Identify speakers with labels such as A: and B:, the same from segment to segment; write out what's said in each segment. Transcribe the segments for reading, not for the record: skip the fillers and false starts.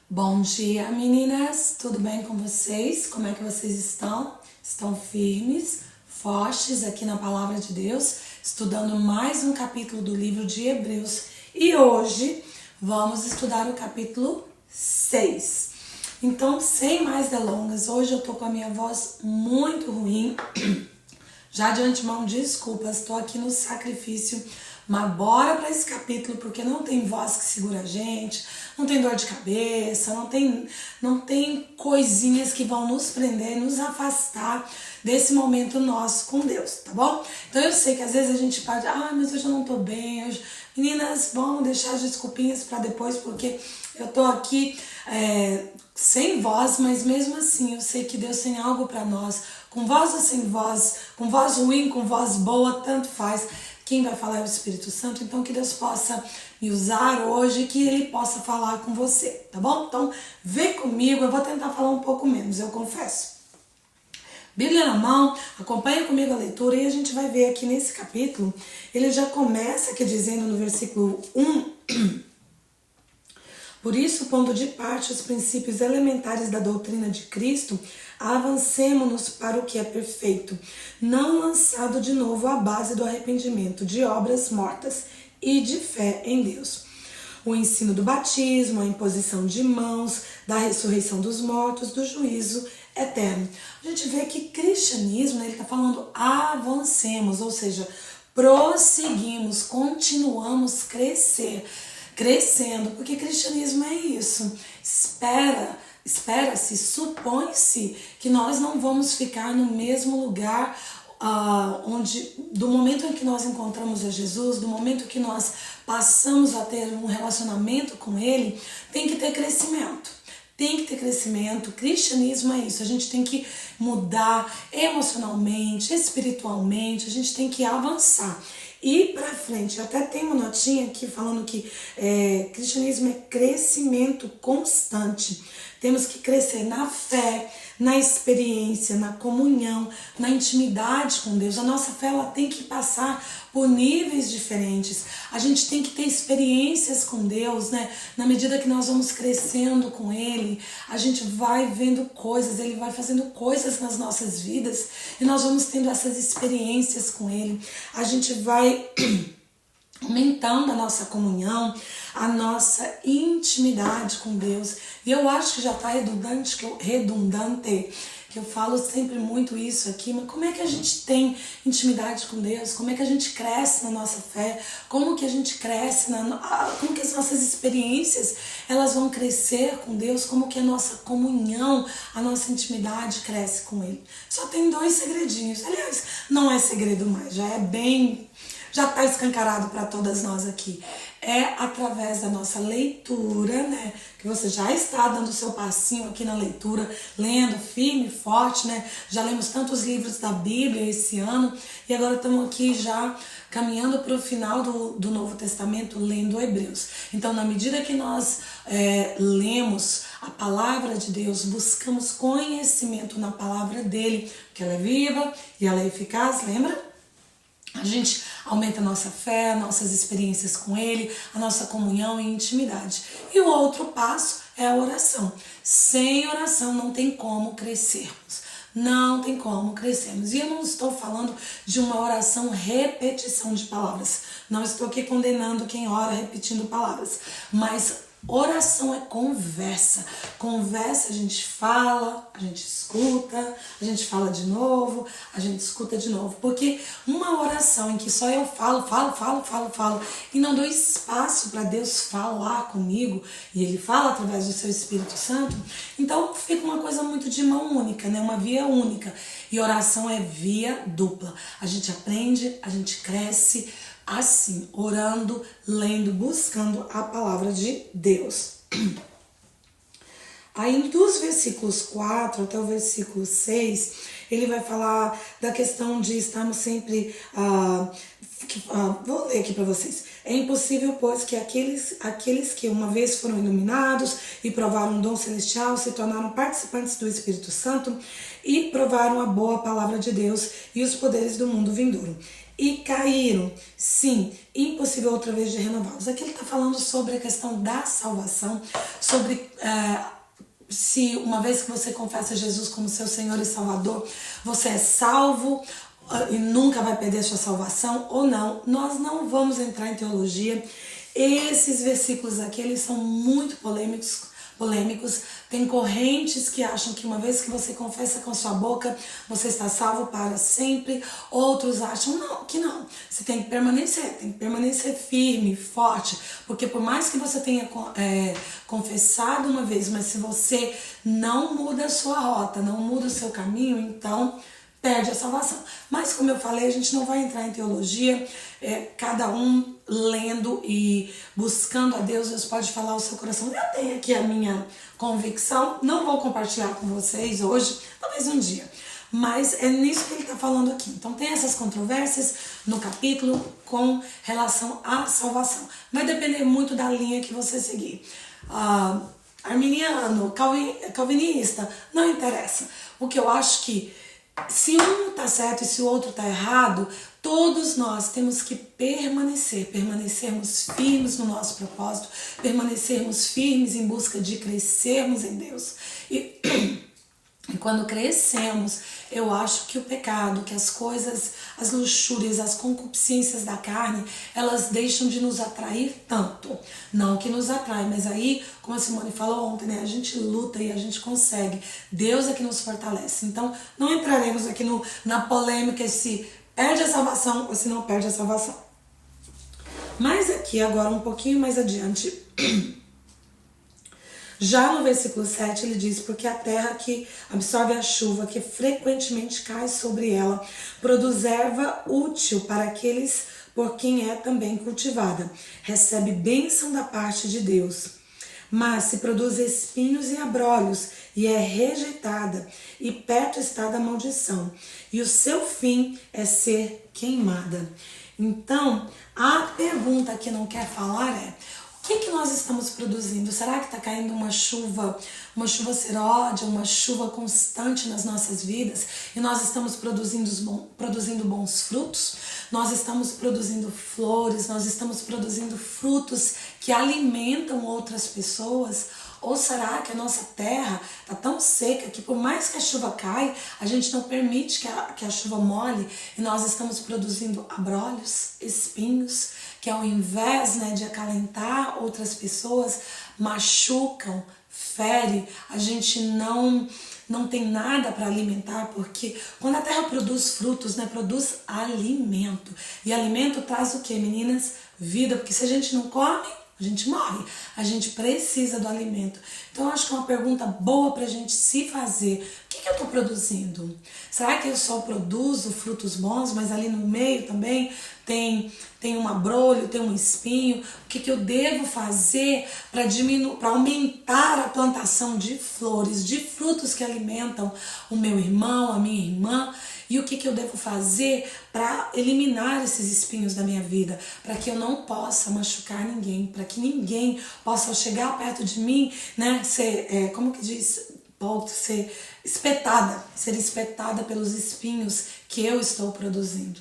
A: Bom dia, meninas! Tudo bem com vocês? Como é que vocês estão? Estão firmes, fortes aqui na Palavra de Deus, estudando mais um capítulo do livro de Hebreus. E hoje vamos estudar o capítulo 6. Então, sem mais delongas, hoje eu tô com a minha voz muito ruim. Já de antemão, desculpas, estou aqui no sacrifício, mas bora para esse capítulo, porque não tem voz que segura a gente, não tem dor de cabeça, não tem coisinhas que vão nos prender, nos afastar desse momento nosso com Deus, tá bom? Então eu sei que às vezes a gente pode, mas hoje eu não tô bem, hoje... Meninas, vamos deixar as desculpinhas para depois, porque eu tô aqui sem voz, mas mesmo assim eu sei que Deus tem algo para nós, com voz ou sem voz, com voz ruim, com voz boa, tanto faz. Quem vai falar é o Espírito Santo, então que Deus possa me usar hoje, que Ele possa falar com você, tá bom? Então vem comigo, eu vou tentar falar um pouco menos, eu confesso. Bíblia na mão, acompanha comigo a leitura e a gente vai ver aqui nesse capítulo, ele já começa aqui dizendo no versículo 1, por isso, pondo de parte os princípios elementares da doutrina de Cristo, avancemo-nos para o que é perfeito, não lançado de novo à base do arrependimento de obras mortas e de fé em Deus. O ensino do batismo, a imposição de mãos, da ressurreição dos mortos, do juízo eterno. A gente vê que cristianismo, ele está falando avancemos, ou seja, prosseguimos, continuamos crescendo, porque cristianismo é isso. Espera-se, supõe-se que nós não vamos ficar no mesmo lugar do momento em que nós encontramos a Jesus, do momento que nós passamos a ter um relacionamento com Ele, tem que ter crescimento. Tem que ter crescimento. Cristianismo é isso. A gente tem que mudar emocionalmente, espiritualmente, a gente tem que avançar. E pra frente, eu até tenho uma notinha aqui falando que cristianismo é crescimento constante. Temos que crescer na fé, na experiência, na comunhão, na intimidade com Deus. A nossa fé ela tem que passar por níveis diferentes. A gente tem que ter experiências com Deus, né? Na medida que nós vamos crescendo com Ele, a gente vai vendo coisas, Ele vai fazendo coisas nas nossas vidas e nós vamos tendo essas experiências com Ele. A gente vai aumentando a nossa comunhão, a nossa intimidade com Deus. E eu acho que já está redundante, que eu falo sempre muito isso aqui, mas como é que a gente tem intimidade com Deus? Como é que a gente cresce na nossa fé? Como que a gente cresce, como que as nossas experiências elas vão crescer com Deus? Como que a nossa comunhão, a nossa intimidade cresce com Ele? Só tem 2 segredinhos. Aliás, não é segredo mais, já está escancarado para todas nós aqui. É através da nossa leitura, né? Que você já está dando o seu passinho aqui na leitura, lendo firme, forte, né? Já lemos tantos livros da Bíblia esse ano e agora estamos aqui já caminhando para o final do Novo Testamento, lendo Hebreus. Então, na medida que nós lemos a palavra de Deus, buscamos conhecimento na palavra dele, que ela é viva e ela é eficaz, lembra? A gente aumenta a nossa fé, nossas experiências com Ele, a nossa comunhão e intimidade. E o outro passo é a oração. Sem oração não tem como crescermos. Não tem como crescermos. E eu não estou falando de uma oração repetição de palavras. Não estou aqui condenando quem ora repetindo palavras. Mas oração é conversa. Conversa, a gente fala, a gente escuta, a gente fala de novo, a gente escuta de novo. Porque uma oração em que só eu falo e não dou espaço para Deus falar comigo, e Ele fala através do seu Espírito Santo, então fica uma coisa muito de mão única, né? Uma via única. E oração é via dupla. A gente aprende, a gente cresce, assim, orando, lendo, buscando a palavra de Deus. Aí dos versículos 4 até o versículo 6, ele vai falar da questão de estarmos sempre Vou ler aqui para vocês. É impossível, pois, que aqueles que uma vez foram iluminados e provaram um dom celestial se tornaram participantes do Espírito Santo e provaram a boa palavra de Deus e os poderes do mundo vindouro. E caíram. Sim, impossível outra vez de renová-los. Aqui ele está falando sobre a questão da salvação, sobre se uma vez que você confessa Jesus como seu Senhor e Salvador, você é salvo e nunca vai perder sua salvação ou não. Nós não vamos entrar em teologia. Esses versículos aqui, eles são muito polêmicos. Tem correntes que acham que uma vez que você confessa com a sua boca, você está salvo para sempre. Outros acham que não. Você tem que permanecer firme, forte, porque por mais que você tenha confessado uma vez, mas se você não muda a sua rota, não muda o seu caminho, então perde a salvação. Mas como eu falei, a gente não vai entrar em teologia, cada um lendo e buscando a Deus, Deus pode falar ao seu coração. Eu tenho aqui a minha convicção, não vou compartilhar com vocês hoje, talvez um dia, mas é nisso que ele está falando aqui. Então tem essas controvérsias no capítulo com relação à salvação. Vai depender muito da linha que você seguir. Arminiano, calvinista, não interessa. O que eu acho que se um está certo e se o outro está errado, todos nós temos que permanecermos firmes no nosso propósito, permanecermos firmes em busca de crescermos em Deus. E quando crescemos, eu acho que o pecado, que as coisas, as luxúrias, as concupiscências da carne, elas deixam de nos atrair tanto. Não que nos atrai, mas aí, como a Simone falou ontem, né, a gente luta e a gente consegue. Deus é que nos fortalece. Então, não entraremos aqui na polêmica se perde a salvação ou se não perde a salvação. Mas aqui, agora um pouquinho mais adiante, já no versículo 7 ele diz: porque a terra que absorve a chuva, que frequentemente cai sobre ela, produz erva útil para aqueles por quem é também cultivada. Recebe bênção da parte de Deus. Mas se produz espinhos e abrolhos, e é rejeitada, e perto está da maldição, e o seu fim é ser queimada. Então, a pergunta que não quer falar é: o que nós estamos produzindo? Será que está caindo uma chuva seródia, uma chuva constante nas nossas vidas e nós estamos produzindo bons frutos? Nós estamos produzindo flores, nós estamos produzindo frutos que alimentam outras pessoas? Ou será que a nossa terra está tão seca que por mais que a chuva caia, a gente não permite que a chuva molhe e nós estamos produzindo abrolhos, espinhos, que ao invés, né, de acalentar outras pessoas, machucam, ferem, a gente não tem nada para alimentar, porque quando a terra produz frutos, né, produz alimento. E alimento traz o que, meninas? Vida, porque se a gente não come, a gente morre, a gente precisa do alimento. Então eu acho que é uma pergunta boa pra gente se fazer. O que eu estou produzindo? Será que eu só produzo frutos bons, mas ali no meio também tem um abrolho, tem um espinho? O que eu devo fazer para aumentar a plantação de flores, de frutos que alimentam o meu irmão, a minha irmã? E o que eu devo fazer para eliminar esses espinhos da minha vida? Para que eu não possa machucar ninguém, para que ninguém possa chegar perto de mim, né, ser, como que diz, ser espetada pelos espinhos que eu estou produzindo.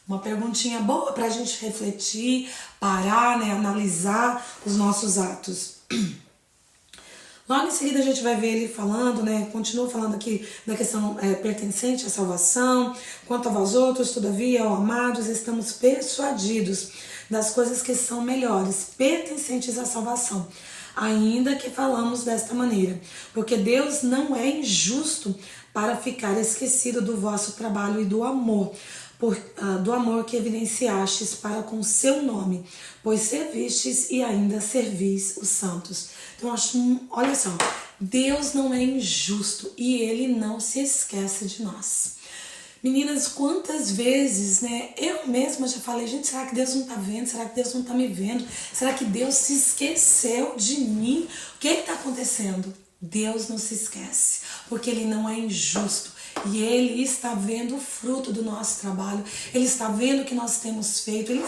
A: Uma perguntinha boa para a gente refletir, parar, né, analisar os nossos atos. Logo em seguida a gente vai ver ele falando, né, continua falando aqui da questão pertencente à salvação. Quanto a vós outros, todavia, ó amados, estamos persuadidos das coisas que são melhores, pertencentes à salvação, ainda que falamos desta maneira, porque Deus não é injusto para ficar esquecido do vosso trabalho e do amor, do amor que evidenciastes para com o seu nome, pois servistes e ainda servis os santos. Então, olha só, Deus não é injusto e Ele não se esquece de nós. Meninas, quantas vezes, né, eu mesma já falei, gente, será que Deus não tá vendo? Será que Deus não tá me vendo? Será que Deus se esqueceu de mim? O que está acontecendo? Deus não se esquece, porque Ele não é injusto. e Ele está vendo o fruto do nosso trabalho, Ele está vendo o que nós temos feito, Ele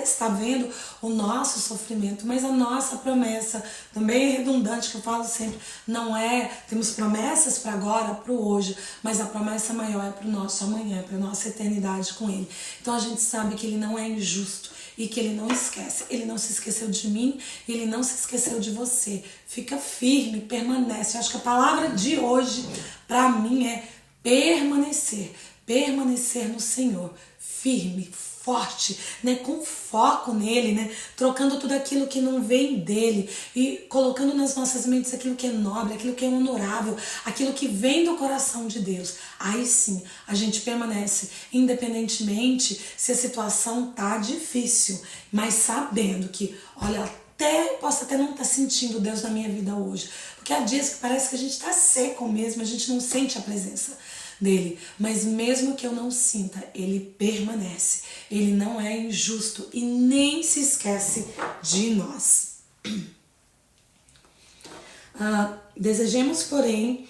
A: está vendo o nosso sofrimento, mas a nossa promessa, também é redundante que eu falo sempre, não é, temos promessas para agora, para o hoje, mas a promessa maior é para o nosso amanhã, para a nossa eternidade com Ele. Então a gente sabe que Ele não é injusto e que Ele não esquece. Ele não se esqueceu de mim, Ele não se esqueceu de você. Fica firme, permanece. Eu acho que a palavra de hoje para mim é permanecer. Permanecer no Senhor, firme, forte, né, com foco nele, né, trocando tudo aquilo que não vem dele e colocando nas nossas mentes aquilo que é nobre, aquilo que é honorável, aquilo que vem do coração de Deus. Aí sim, a gente permanece, independentemente se a situação tá difícil, mas sabendo que, olha, posso até não estar sentindo Deus na minha vida hoje, porque há dias que parece que a gente está seco mesmo, a gente não sente a presença dele, mas mesmo que eu não sinta, ele permanece, ele não é injusto e nem se esquece de nós. Desejemos, porém,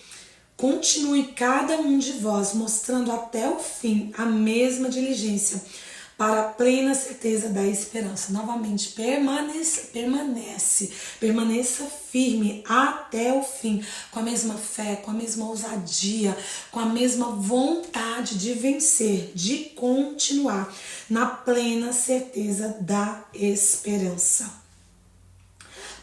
A: continue cada um de vós mostrando até o fim a mesma diligência para a plena certeza da esperança. Novamente, permaneça firme até o fim, com a mesma fé, com a mesma ousadia, com a mesma vontade de vencer, de continuar na plena certeza da esperança.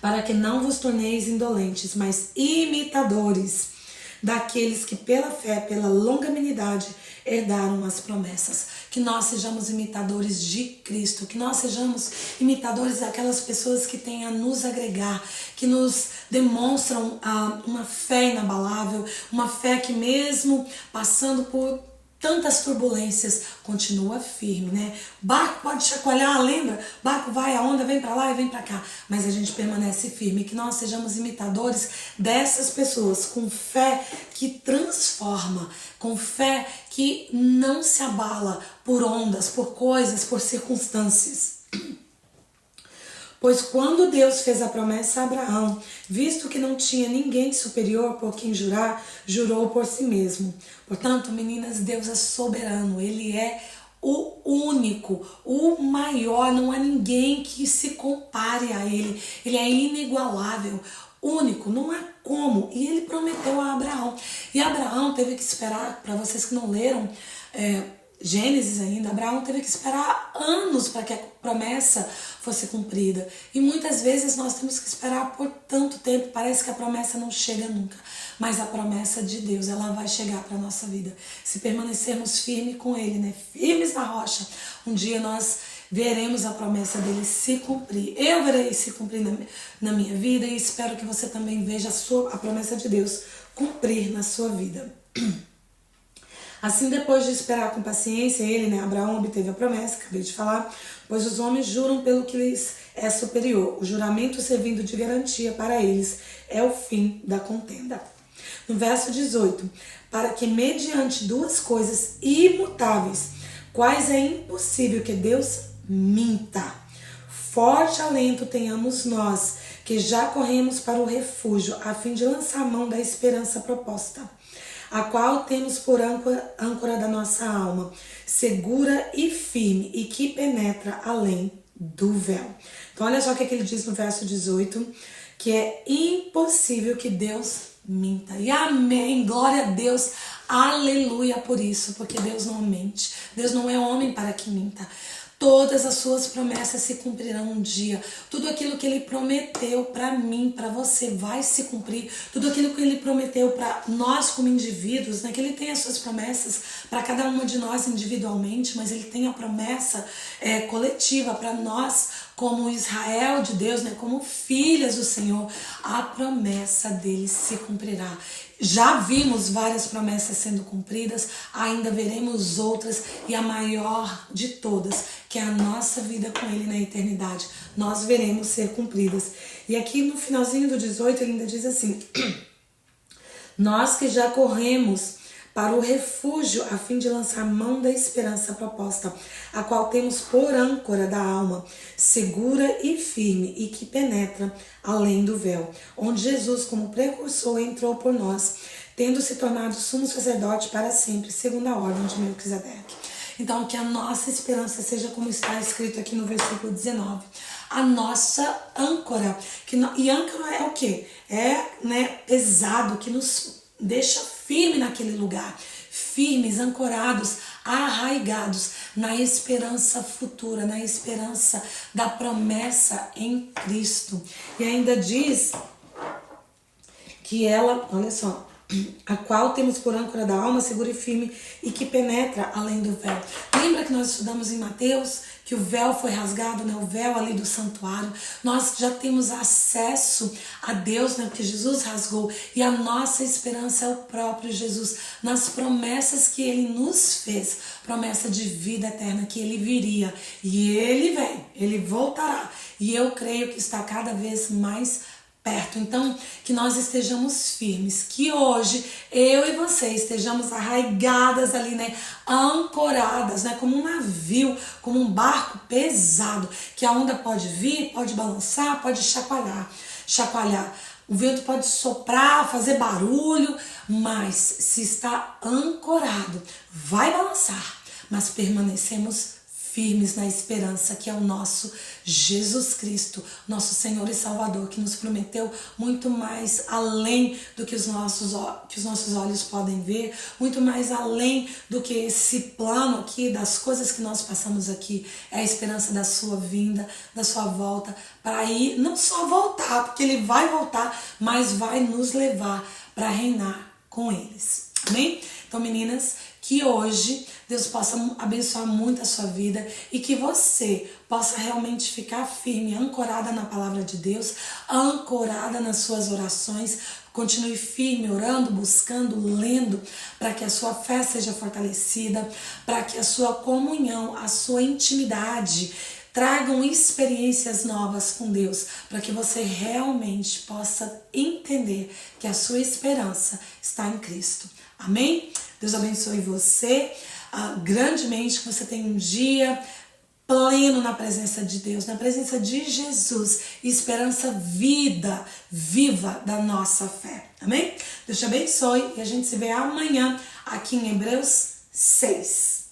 A: Para que não vos torneis indolentes, mas imitadores daqueles que pela fé, pela longanimidade, herdaram as promessas. Que nós sejamos imitadores de Cristo, que nós sejamos imitadores daquelas pessoas que têm a nos agregar, que nos demonstram uma fé inabalável, uma fé que mesmo passando por tantas turbulências, continua firme, né? Barco pode chacoalhar, lembra? Barco vai, a onda vem para lá e vem para cá, mas a gente permanece firme, que nós sejamos imitadores dessas pessoas, com fé que transforma, com fé que não se abala por ondas, por coisas, por circunstâncias. Pois quando Deus fez a promessa a Abraão, visto que não tinha ninguém superior por quem jurar, jurou por si mesmo. Portanto, meninas, Deus é soberano, Ele é o único, o maior, não há ninguém que se compare a Ele. Ele é inigualável, único, não há como. E Ele prometeu a Abraão. E Abraão teve que esperar, para vocês que não leram, Gênesis ainda, Abraão teve que esperar anos para que a promessa fosse cumprida. E muitas vezes nós temos que esperar por tanto tempo, parece que a promessa não chega nunca. Mas a promessa de Deus, ela vai chegar para a nossa vida. Se permanecermos firmes com Ele, né? Firmes na rocha, um dia nós veremos a promessa dele se cumprir. Eu verei se cumprir na minha vida e espero que você também veja a promessa de Deus cumprir na sua vida. Assim, depois de esperar com paciência, ele, né, Abraão, obteve a promessa, acabei de falar, pois os homens juram pelo que lhes é superior. O juramento servindo de garantia para eles é o fim da contenda. No verso 18, para que mediante duas coisas imutáveis, quais é impossível que Deus minta, forte alento tenhamos nós, que já corremos para o refúgio, a fim de lançar mão da esperança proposta, a qual temos por âncora da nossa alma, segura e firme, e que penetra além do véu. Então olha só o que ele diz no verso 18, que é impossível que Deus minta. E amém, glória a Deus, aleluia por isso, porque Deus não mente, Deus não é homem para que minta. Todas as suas promessas se cumprirão um dia. Tudo aquilo que Ele prometeu para mim, para você, vai se cumprir. Tudo aquilo que Ele prometeu para nós como indivíduos, né? Que Ele tem as suas promessas para cada uma de nós individualmente, mas Ele tem a promessa coletiva para nós como Israel de Deus, né? Como filhas do Senhor. A promessa dele se cumprirá. Já vimos várias promessas sendo cumpridas, ainda veremos outras, e a maior de todas, que é a nossa vida com Ele na eternidade, nós veremos ser cumpridas. E aqui no finalzinho do 18 ele ainda diz assim: nós que já corremos para o refúgio a fim de lançar mão da esperança proposta, a qual temos por âncora da alma, segura e firme, e que penetra além do véu, onde Jesus, como precursor, entrou por nós, tendo se tornado sumo sacerdote para sempre, segundo a ordem de Melquisedeque. Então, que a nossa esperança seja como está escrito aqui no versículo 19. A nossa âncora. E âncora é o quê? É, né, pesado, que nos deixa firme naquele lugar. Firmes, ancorados, arraigados na esperança futura, na esperança da promessa em Cristo. E ainda diz que ela, olha só, a qual temos por âncora da alma segura e firme e que penetra além do véu. Lembra que nós estudamos em Mateus que o véu foi rasgado, né? O véu ali do santuário. Nós já temos acesso a Deus, né? Porque Jesus rasgou. E a nossa esperança é o próprio Jesus, nas promessas que Ele nos fez. Promessa de vida eterna, que Ele viria. E Ele vem, Ele voltará. E eu creio que está cada vez mais perto. Então, que nós estejamos firmes, que hoje eu e você estejamos arraigadas ali, né, ancoradas, né, como um navio, como um barco pesado, que a onda pode vir, pode balançar, pode chacoalhar. O vento pode soprar, fazer barulho, mas se está ancorado, vai balançar, mas permanecemos firmes na esperança que é o nosso Jesus Cristo, nosso Senhor e Salvador, que nos prometeu muito mais além do que os nossos olhos podem ver, muito mais além do que esse plano aqui, das coisas que nós passamos aqui. É a esperança da sua vinda, da sua volta, para ir, não só voltar, porque Ele vai voltar, mas vai nos levar para reinar com eles. Amém? Então, meninas, que hoje Deus possa abençoar muito a sua vida e que você possa realmente ficar firme, ancorada na palavra de Deus, ancorada nas suas orações. Continue firme, orando, buscando, lendo, para que a sua fé seja fortalecida, para que a sua comunhão, a sua intimidade tragam experiências novas com Deus, para que você realmente possa entender que a sua esperança está em Cristo. Amém? Deus abençoe você grandemente, que você tenha um dia pleno na presença de Deus, na presença de Jesus, esperança viva da nossa fé. Amém? Deus te abençoe e a gente se vê amanhã aqui em Hebreus 6.